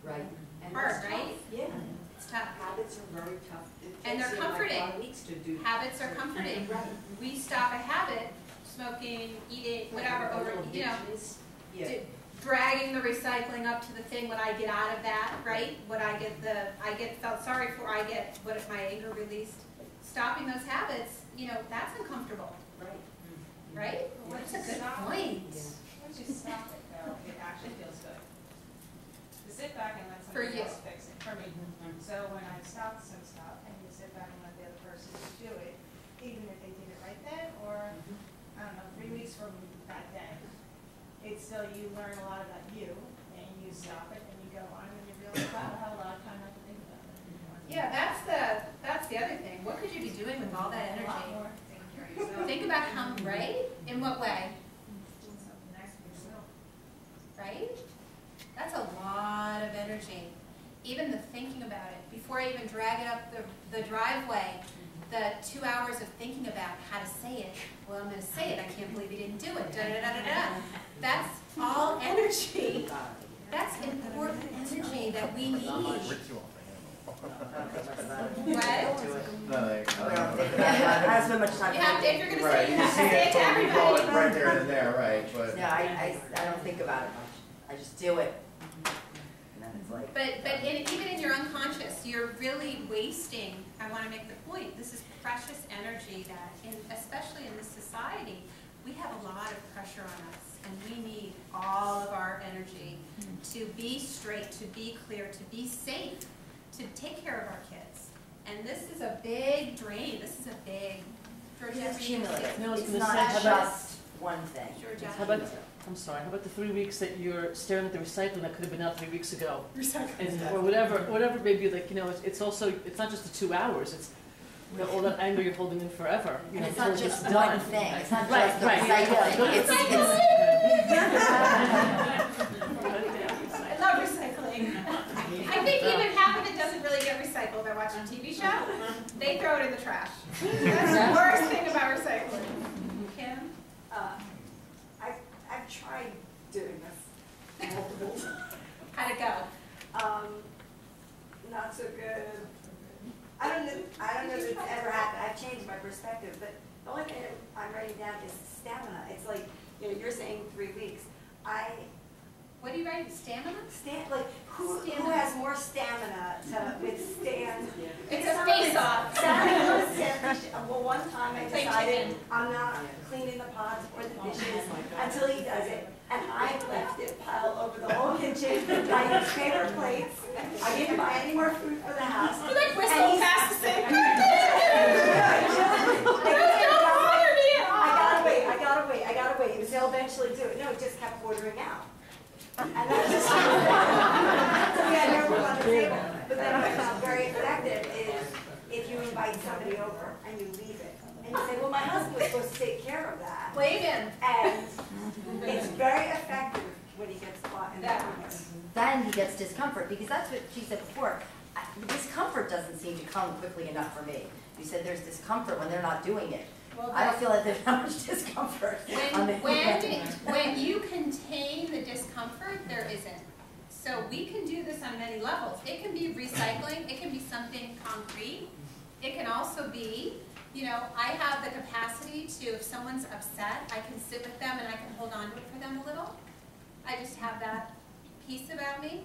Right. hard, right? Yeah. It's tough. Habits are very tough. And they're comforting. To do. Habits are comforting. Right. We stop a habit, smoking, eating, whatever, over, you know, dragging the recycling up to the thing, what I get out of that, right? What I get felt sorry for, I get what if my anger released. Stopping those habits, you know, that's uncomfortable. Right. Right? That's a good point. Once you stop it, though, it actually feels good. To sit back and let For somebody you. else fix it. For me. So when I stop, and you sit back and let the other person do it, even if they did it right then, or, I don't know, 3 weeks from that day, it's still, you learn a lot about you, and you stop it, and you go on, and you realize, wow, I have a lot of time not to think about it. Yeah, that's the other thing. What could you be doing with all that A lot energy? more taking care of yourself. Think about how, right? In what way? Doing something nice for yourself. Right? That's a lot of energy. Even the thinking about it, before I even drag it up the driveway, the 2 hours of thinking about how to say it. Well, I'm going to say it. I can't believe he didn't do it. Da, da, da, da, da. That's all energy. That's important energy that we need. What? I don't spend much time. You have to, if you're going to Right, say it, you you have to see say it it to from people everybody. right there and there, right, but. Yeah, I don't think about it much. I just do it. And then it's like. But even in your unconscious, you're really wasting, I want to make the point, this is precious energy that, especially in this society, we have a lot of pressure on us, and we need all of our energy to be straight, to be clear, to be safe, to take care of our kids. And this is a big drain. This is a big, Georgia, It's cumulative. No, I was It's gonna not say, how about- just one thing. Georgia. How about, I'm sorry, how about the 3 weeks that you're staring at the recycling that could have been out 3 weeks ago? And, or whatever maybe, like, you know, it's also, it's not just the 2 hours, it's, you know, all that anger you're holding in forever. You And know, it's not until just done. one thing. It's not Right, just the right. recycling. It's I love recycling. I think even half of it doesn't really get recycled. I watch a TV show, they throw it in the trash. That's the worst thing about recycling. Kim? I've tried doing this multiple times. How'd it go? Not so good. I don't know if it's ever happened. I've changed my perspective, but the only thing I'm writing down is stamina. It's like, you know, you're saying 3 weeks. What do you write? Stamina? Like who has more stamina to withstand? It's a face-off. Well, one time I Play decided chicken. I'm not cleaning the pots or the dishes until he does it, and I left it piled over the whole kitchen. I used paper plates. I didn't buy any more food for the house. You like whistle And he's- past the sink. I gotta wait. He was he'll eventually do it. No, it just kept ordering out. And that's just so we had no room on the table. But then what I found very effective is if you invite somebody over and you leave it. And you say, well, my husband was supposed to take care of that. Play again. And it's very effective when he gets caught in that. Then he gets discomfort, because that's what she said before. Discomfort doesn't seem to come quickly enough for me. You said there's discomfort when they're not doing it. Well, I don't feel like there's that much discomfort. when you contain the discomfort, there isn't. So we can do this on many levels. It can be recycling. It can be something concrete. It can also be, you know, I have the capacity to, if someone's upset, I can sit with them and I can hold on to it for them a little. I just have that piece about me.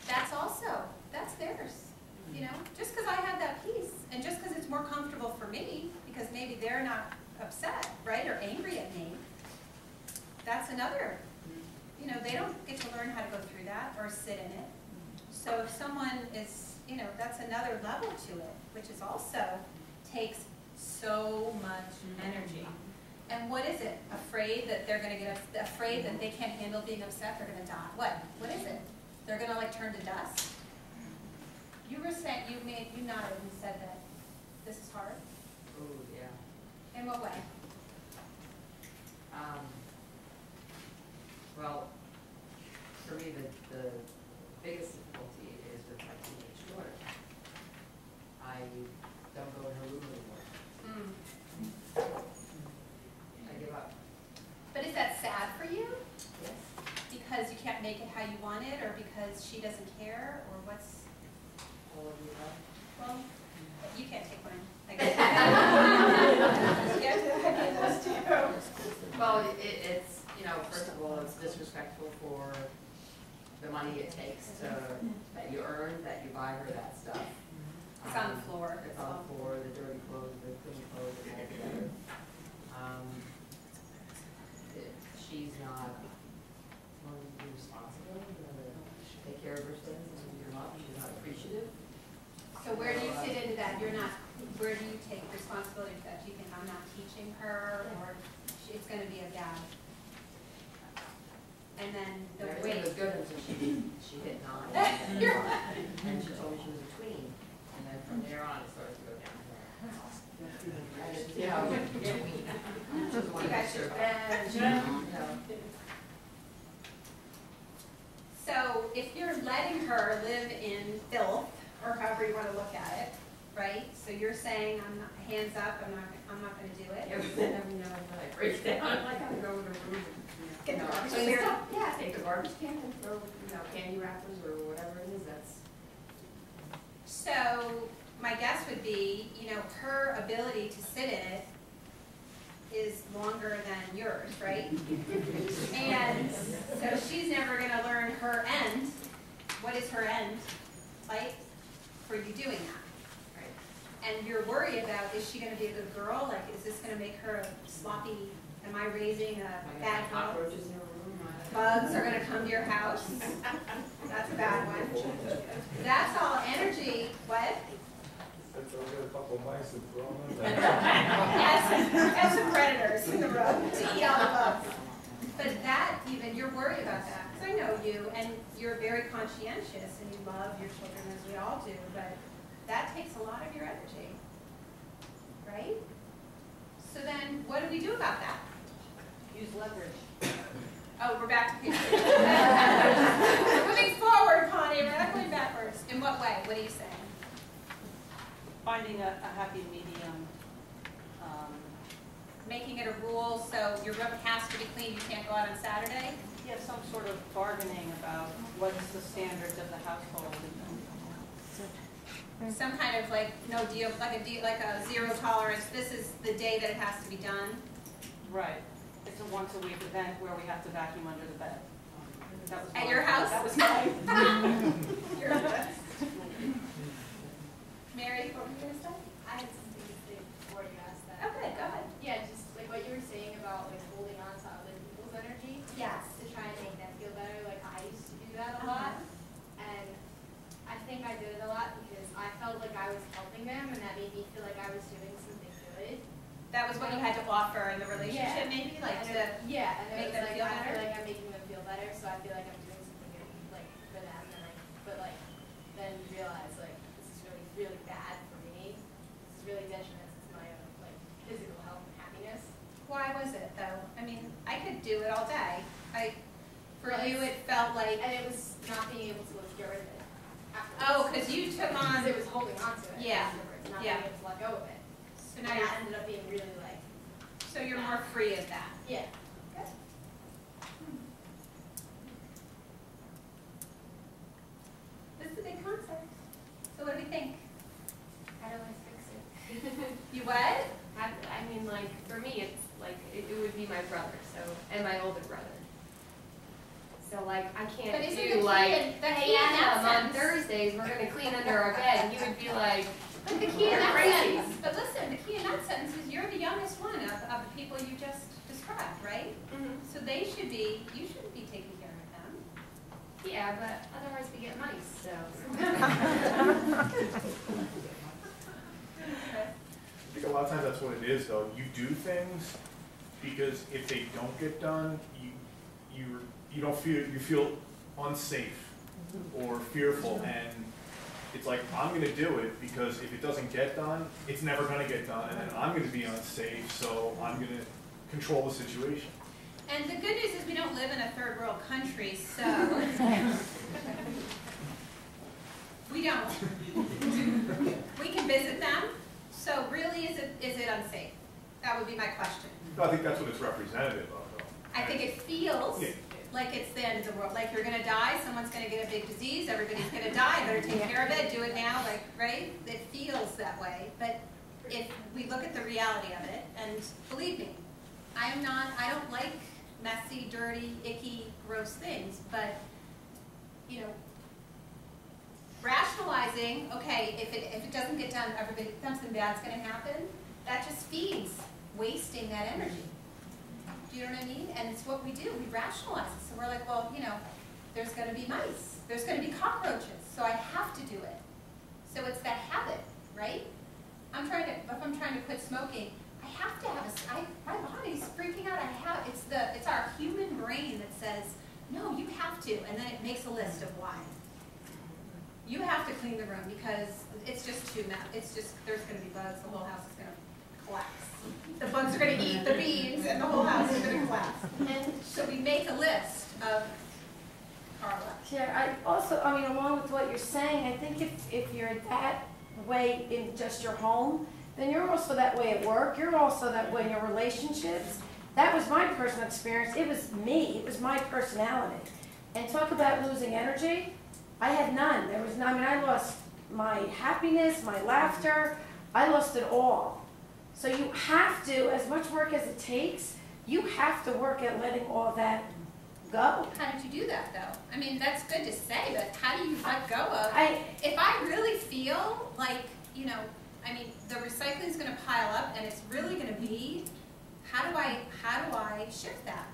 That's theirs. You know, just because I have that piece, and just because it's more comfortable for me, because maybe they're not upset, right, or angry at me, that's another, you know, they don't get to learn how to go through that or sit in it. So if someone is, you know, that's another level to it, which is also takes so much energy. And what is it? Afraid that they're going to get afraid that they can't handle being upset, they're going to die. What is it? They're going to like turn to dust? You were saying, you nodded and said that this is hard. Oh, yeah. In what way? Well, for me, the biggest difficulty is with my teenage daughter. I don't go in her room anymore. I give up. But is that sad for you? Yes. Because you can't make it how you want it, or because she doesn't care, or what's, All of the above. well, you can't take one. I guess. Well, it's, you know, first of all, it's disrespectful for the money it takes to, that you earn, that you buy her that stuff. It's on the floor. It's on the floor, the dirty clothes, the clean clothes, it's all together. She's not going to be responsible, take care of her things, and you're not, she's not appreciative. So where do you fit into that? You're not, where do you take responsibility for that? Do you think I'm not teaching her, or it's gonna be a gap? And then the Everything weight. was good until she hit 9. And she told me she was a tween, and then from there on, it started to go down. Yeah, You guys should. So if you're letting her live in filth, or however you want to look at it, right? So you're saying, I'm not, hands up, I'm not going to do it. Yeah, but then every now and then I break down, I gotta go in the room. Get the garbage Clean can. it up. Yeah, take the garbage can and throw, you know, candy wrappers or whatever it is, that's. So my guess would be, you know, her ability to sit in it is longer than yours, right? And so she's never going to learn her end. What is her end, like, for you doing that? Right. And you're worried about, is she going to be a good girl? Like, is this going to make her a sloppy, am I raising a bad girl? Cockroaches in your room. Bugs are going to come to your house. That's a bad one. That's all energy. What? I'll get a couple of mice and throw them in there. Yes, and some predators in the room to eat all the bugs. But that, even, you're worried about that. Because I know you, and you're very conscientious, and you love your children, as we all do, but that takes a lot of your energy. Right? So then, what do we do about that? Use leverage. Oh, we're back to history. We're moving forward, Connie. We're not going backwards. In what way? What are you saying? Finding a happy medium. Making it a rule so your room has to be clean. You can't go out on Saturday. Yeah, some sort of bargaining about what's the standards of the household. Some kind of like no deal, like a zero tolerance. This is the day that it has to be done. Right. It's a once-a-week event where we have to vacuum under the bed. That was At mine. your house? That was mine. You're the best. Mary, what were you gonna say? I had something to say before you asked that. Oh, good. Go ahead. Yeah, just like what you were saying about like holding on to other people's energy Yes. to try and make them feel better. Like I used to do that a lot, and I think I did it a lot because I felt like I was helping them, and that made me feel like I was doing something good. That was what you had to offer in the relationship, maybe, like And to. yeah, and make it was them like feel I better? feel like I'm making them feel better, so I feel like I'm doing something good like for them, and but like then you realize like this is really really bad for me. This is really detrimental to my own like physical health and happiness. Why was it though? I mean, I could do it all day. For Well, you, it's- it felt like. And it was not being able to like, get rid of it. Oh, because you took on. Because it was holding on to it. Yeah. Afterwards, not Yeah. being able to let go of it. So And now that you're. ended up being really like, So you're more free of that. yeah. Good. This is a big concept. So what do we think? How do I fix it? You what? I mean, like, for me, it's like, it would be my brother, so, and my older brother. So like, I But can't isn't the do key like, in- the hey key in that Adam, on sense- Thursdays, we're gonna clean under our bed, and he would be like, But the key in You're that crazy. sentence, but listen, the key in that sentence is you're the youngest one of the people you just described, right? So they should be, you shouldn't be taking care of them. yeah, but otherwise we get mice, so. I think a lot of times that's what it is, though. You do things because if they don't get done, you don't feel, you feel unsafe or fearful, and it's like, I'm gonna do it because if it doesn't get done, it's never gonna get done, and then I'm gonna be unsafe, so I'm gonna control the situation. And the good news is we don't live in a third world country, so. We don't. We can visit them, so really is it unsafe? That would be my question. No, I think that's what it's representative of, though. I think it feels Yeah. like it's the end of the world, like you're gonna die, someone's gonna get a big disease, everybody's gonna die, better take care of it, do it now, like, right? It feels that way, but if we look at the reality of it, and believe me, I don't like messy, dirty, icky, gross things, but, you know, rationalizing, okay, if it doesn't get done, something bad's gonna happen, that just feeds wasting that energy. Do you know what I mean? And it's what we do, we rationalize it. So we're like, well, you know, there's gonna be mice, there's gonna be cockroaches, so I have to do it. So it's that habit, right? If I'm trying to quit smoking, I have to have my body's freaking out, it's our human brain that says, no, you have to, and then it makes a list of why. You have to clean the room because it's just too much. It's just, there's going to be bugs, the whole house is going to collapse. The bugs are going to eat the beans and the whole house is going to collapse. And so we make a list of Carla. Yeah, along with what you're saying, I think if you're that way in just your home, then you're also that way at work. You're also that way in your relationships. That was my personal experience. It was me. It was my personality. And talk about losing energy. I had none. There was none. I mean, I lost my happiness, my laughter. I lost it all. So you have to, as much work as it takes, you have to work at letting all that go. How did you do that, though? I mean, that's good to say, but how do you let go of? If I really feel like, you know, I mean, the recycling is going to pile up, and it's really going to be. How do I shift that?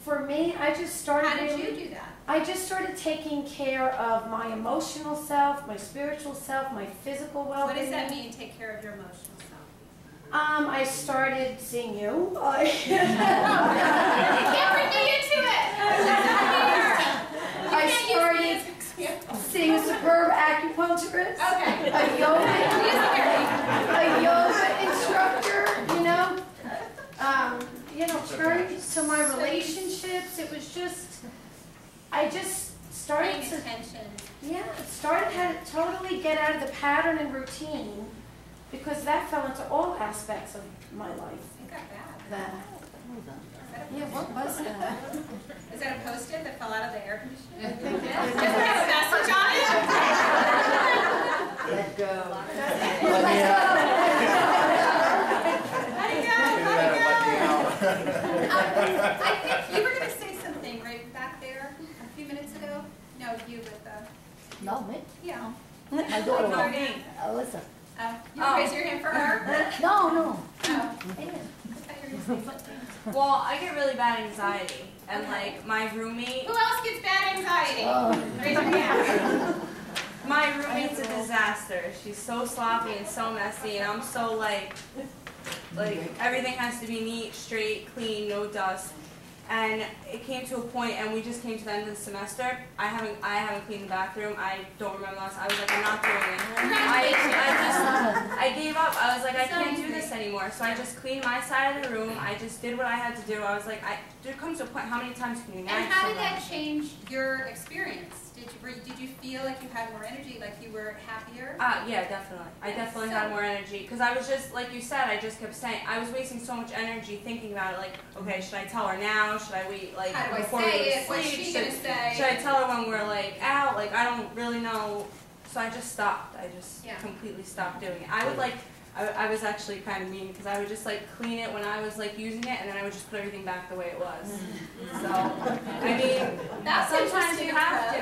For me, I just started. How did you do that? I just started taking care of my emotional self, my spiritual self, my physical well-being. What does that mean, take care of your emotional self? I started seeing you. You can't bring me into it! I started seeing a superb acupuncturist. Okay. A yoga instructor, you know. Turned to my relationships. It was just, I just started paying attention. Yeah, started to totally get out of the pattern and routine because that fell into all aspects of my life. It got bad. That. Yeah, what was that? Is that a Post-it that fell out of the air conditioner? I think it is. Does it have a message on it? Let go. I think you were going to say something right back there a few minutes ago. No, you with the... No, me? Yeah. My daughter. What's her name? Alyssa. You raise your hand for her? No. Oh. I thought you were going to say something. Well, I get really bad anxiety, and like my roommate... Who else gets bad anxiety? Raise your hand. My roommate's a disaster. She's so sloppy and so messy, and I'm so like everything has to be neat, straight, clean, no dust. And it came to a point, and we just came to the end of the semester. I haven't cleaned the bathroom. I don't remember last. I was like, I'm not doing it. I gave up. I was like, I can't do this anymore. So I just cleaned my side of the room. I just did what I had to do. I was like, there comes to a point. How many times can you manage? And how did that change your experience? Did you feel like you had more energy, like you were happier? Yeah, definitely. I definitely had more energy because I was just, like you said, I just kept saying, I was wasting so much energy thinking about it, like, okay, should I tell her now? Should I wait, like, how do I before say we go to it? What's sleep? she gonna say? Should I tell her when we're, like, out? Like, I don't really know. So I just stopped. I just completely stopped doing it. I would, like, I was actually kind of mean because I would just, like, clean it when I was, like, using it, and then I would just put everything back the way it was. So, I mean, sometimes you have to.